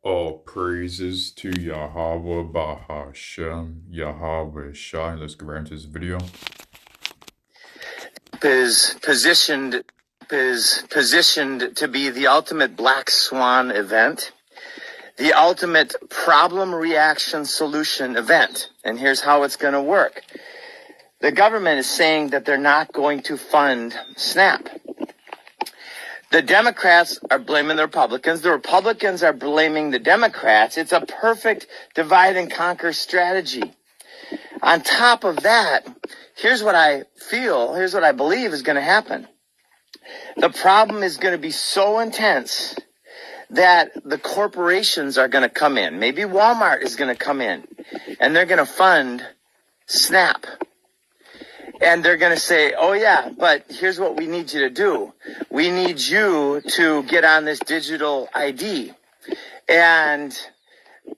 All praises to Yahweh Bahashem, Yahweh Shai. Let's get right into this video. Is positioned to be the ultimate black swan event, the ultimate problem reaction solution event. And here's how it's going to work. The government is saying that they're not going to fund SNAP. The Democrats are blaming the Republicans. The Republicans are blaming the Democrats. It's a perfect divide and conquer strategy. On top of that, here's what I believe is going to happen. The problem is going to be so intense that the corporations are going to come in. Maybe Walmart is going to come in and they're going to fund SNAP. And they're going to say, oh yeah, but here's what we need you to do. We need you to get on this digital ID. And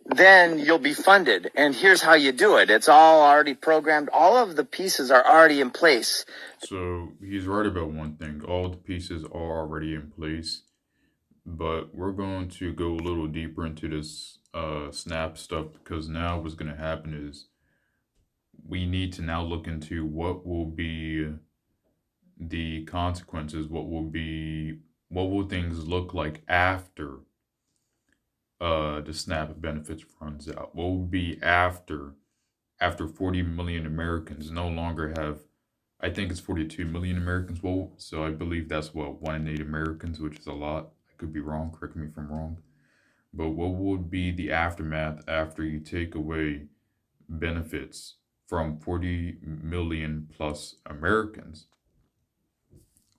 then you'll be funded. And here's how you do it. It's all already programmed. All of the pieces are already in place. So he's right about one thing. All the pieces are already in place. But we're going to go a little deeper into this SNAP stuff, because now what's going to happen is we need to now look into what will be the consequences, what will things look like after the SNAP benefits runs out. What will be after 40 million Americans no longer have, I think it's 42 million Americans vote, so I believe that's what, 1 in 8 Americans, which is a lot. I could be wrong, correct me if I'm wrong. But what would be the aftermath after you take away benefits from 40 million plus Americans?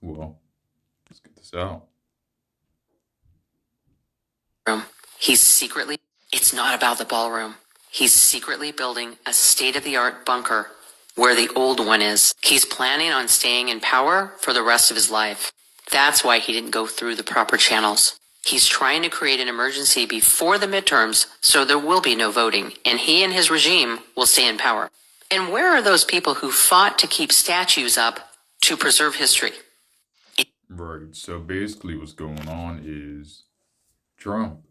Well, let's get this out. It's not about the ballroom. He's secretly building a state-of-the-art bunker where the old one is. He's planning on staying in power for the rest of his life. That's why he didn't go through the proper channels. He's trying to create an emergency before the midterms so there will be no voting, and he and his regime will stay in power. And where are those people who fought to keep statues up to preserve history? Right, so basically what's going on is Trump,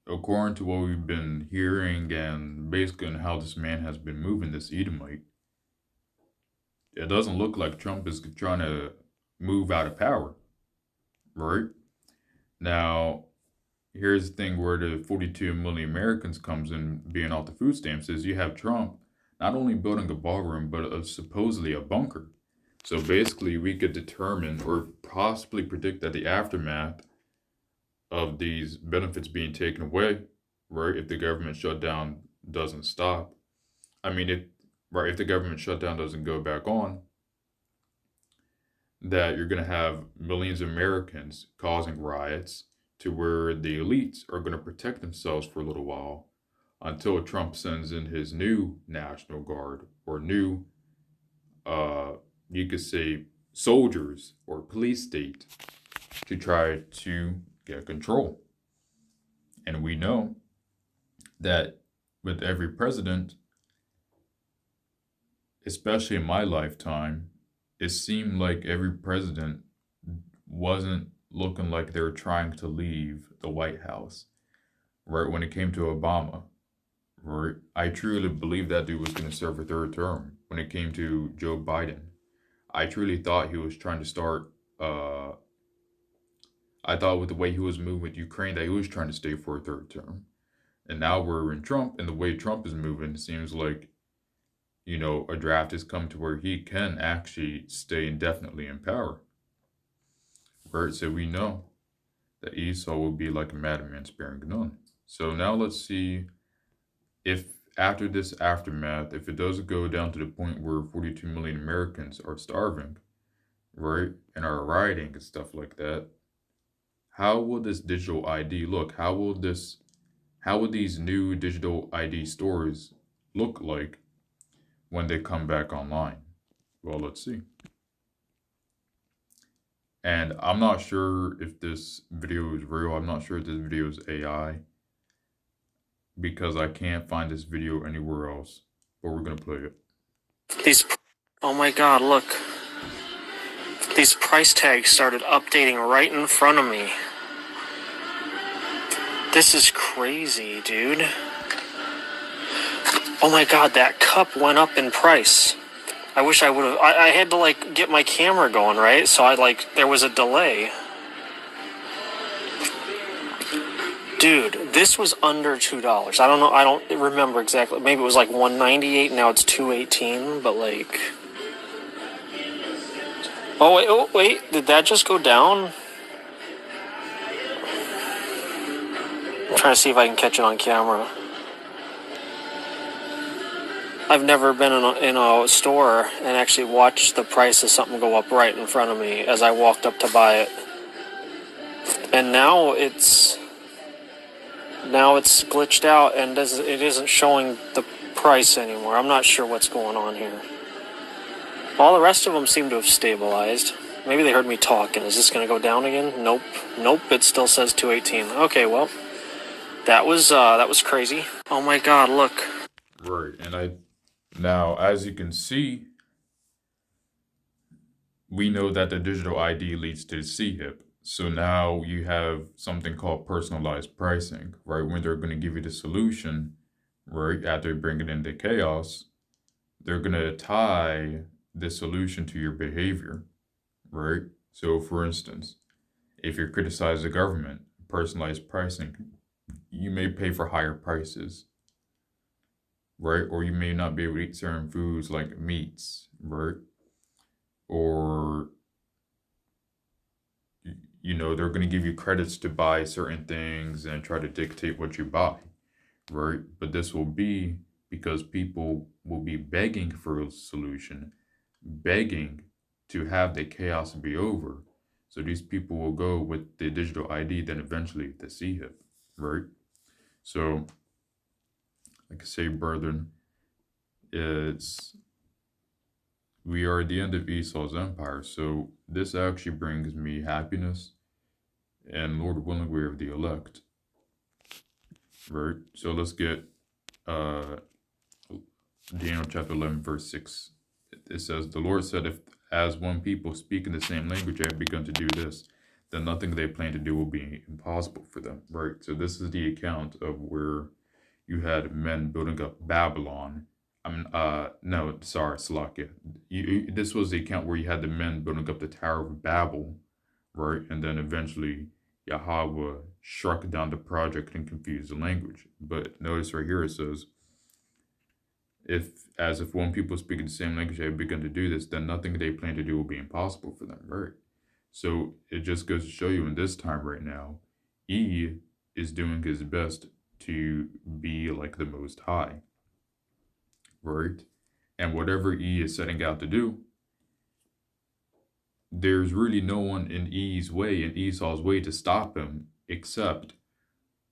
according to what we've been hearing and basically on how this man has been moving, this Edomite, it doesn't look like Trump is trying to move out of power, right? Now, here's the thing where the 42 million Americans comes in being off the food stamps is you have Trump not only building a ballroom, but supposedly a bunker. So basically we could determine or possibly predict that the aftermath of these benefits being taken away, right, if the government shutdown doesn't stop. I mean, if the government shutdown doesn't go back on, that you're going to have millions of Americans causing riots to where the elites are going to protect themselves for a little while until Trump sends in his new National Guard or new, you could say, soldiers or police state to try to get control. And we know that with every president, especially in my lifetime, it seemed like every president wasn't looking like they were trying to leave the White House. Right when it came to Obama, right, I truly believe that dude was going to serve a third term. When it came to Joe Biden, I truly thought he was trying to start, I thought with the way he was moving with Ukraine that he was trying to stay for a third term. And now we're in Trump, and the way Trump is moving, it seems like, you know, a draft has come to where he can actually stay indefinitely in power. Right, so we know that Esau will be like a madman sparing none. So now let's see if after this aftermath, if it does go down to the point where 42 million Americans are starving, right, and are rioting and stuff like that, how will this digital ID look? How will these new digital ID stores look like when they come back online? Well, let's see. And I'm not sure if this video is real. I'm not sure if this video is AI, because I can't find this video anywhere else. But we're going to play it. Oh my god, look. These price tags started updating right in front of me. This is crazy, dude. Oh my god, that cup went up in price. I wish I would have. I had to like get my camera going, right? So there was a delay. Dude, this was under $2. I don't know. I don't remember exactly. Maybe it was like $1.98. Now it's $2.18. But like, oh wait, did that just go down? I'm trying to see if I can catch it on camera. I've never been in a store and actually watched the price of something go up right in front of me as I walked up to buy it. And now it's glitched out and it isn't showing the price anymore. I'm not sure what's going on here. All the rest of them seem to have stabilized. Maybe they heard me talking. Is this going to go down again? Nope. It still says 218. Okay, well, that was crazy. Oh my God, look. Right, and now, as you can see, we know that the digital ID leads to the CHIP. So now you have something called personalized pricing, right? When they're going to give you the solution, right, after you bring it into chaos, they're going to tie the solution to your behavior, right? So, for instance, if you criticize the government, personalized pricing, you may pay for higher prices, right? Or you may not be able to eat certain foods like meats, right? Or, they're going to give you credits to buy certain things and try to dictate what you buy, right? But this will be because people will be begging for a solution, begging to have the chaos be over. So these people will go with the digital ID, then eventually the CHIP, right? So, like I say, brethren, we are at the end of Esau's empire. So this actually brings me happiness, and Lord willing, we are the elect, right? So let's get Daniel chapter 11, verse 6. It says, "The Lord said, if as one people speaking the same language have begun to do this, then nothing they plan to do will be impossible for them," right? So this is the account of where you had men building up Babylon. Salakia. This was the account where you had the men building up the Tower of Babel, right? And then eventually Yahweh struck down the project and confused the language. But notice right here it says, if one people speaking the same language have begun to do this, then nothing they plan to do will be impossible for them, right? So it just goes to show you in this time right now, E is doing his best to be like the Most High, right? And whatever E is setting out to do, there's really no one in Esau's way to stop him, except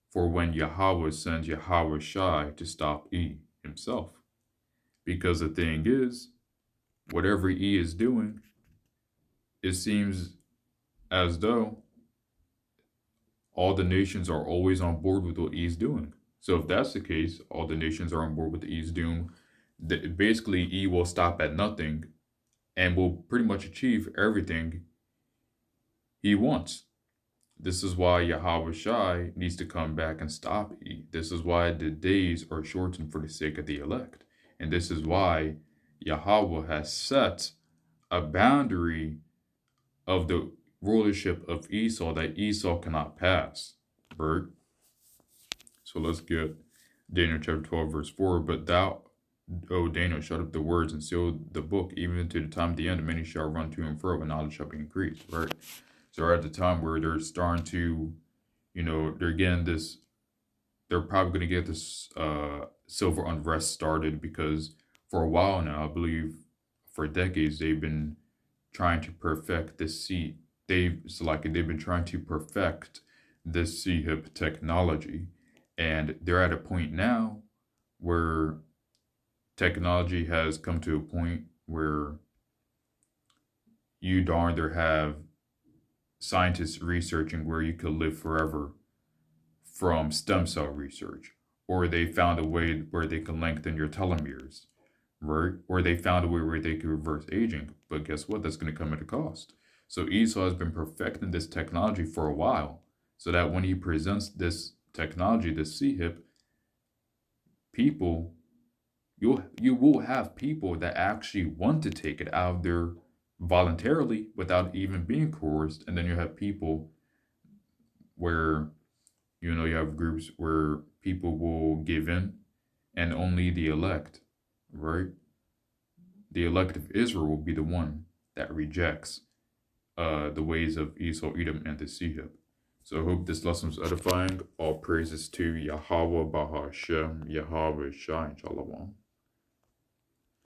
for when Yahweh sends Yahweh Shai to stop E himself. Because the thing is, whatever E is doing, it seems as though all the nations are always on board with what E is doing. So if that's the case, all the nations are on board with E is doing, basically E will stop at nothing and will pretty much achieve everything he wants. This is why Yahweh Shai needs to come back and stop E. This is why the days are shortened for the sake of the elect. And this is why Yahweh has set a boundary of the rulership of Esau that Esau cannot pass, right? So let's get Daniel chapter 12, verse 4. "But thou, O Daniel, shut up the words and seal the book, even to the time of the end. Many shall run to and fro, and knowledge shall be increased," right? So at the time where they're starting to, they're getting this, they're probably going to get this civil unrest started, because for a while now, I believe for decades, they've been trying to perfect this seat. They've been trying to perfect this CHIP technology. And they're at a point now where technology has come to a point where you darn there have scientists researching where you could live forever from stem cell research, or they found a way where they can lengthen your telomeres, right? Or they found a way where they can reverse aging. But guess what? That's going to come at a cost. So Esau has been perfecting this technology for a while, so that when he presents this technology, the CHIP, people, you will have people that actually want to take it out of there voluntarily without even being coerced, and then you have people where you have groups where people will give in, and only the elect, right? The elect of Israel will be the one that rejects the ways of Esau, Edom, and the Sihib. So I hope this lesson was edifying. All praises to Yahweh Bahashem, Yahweh Shai, Shalom.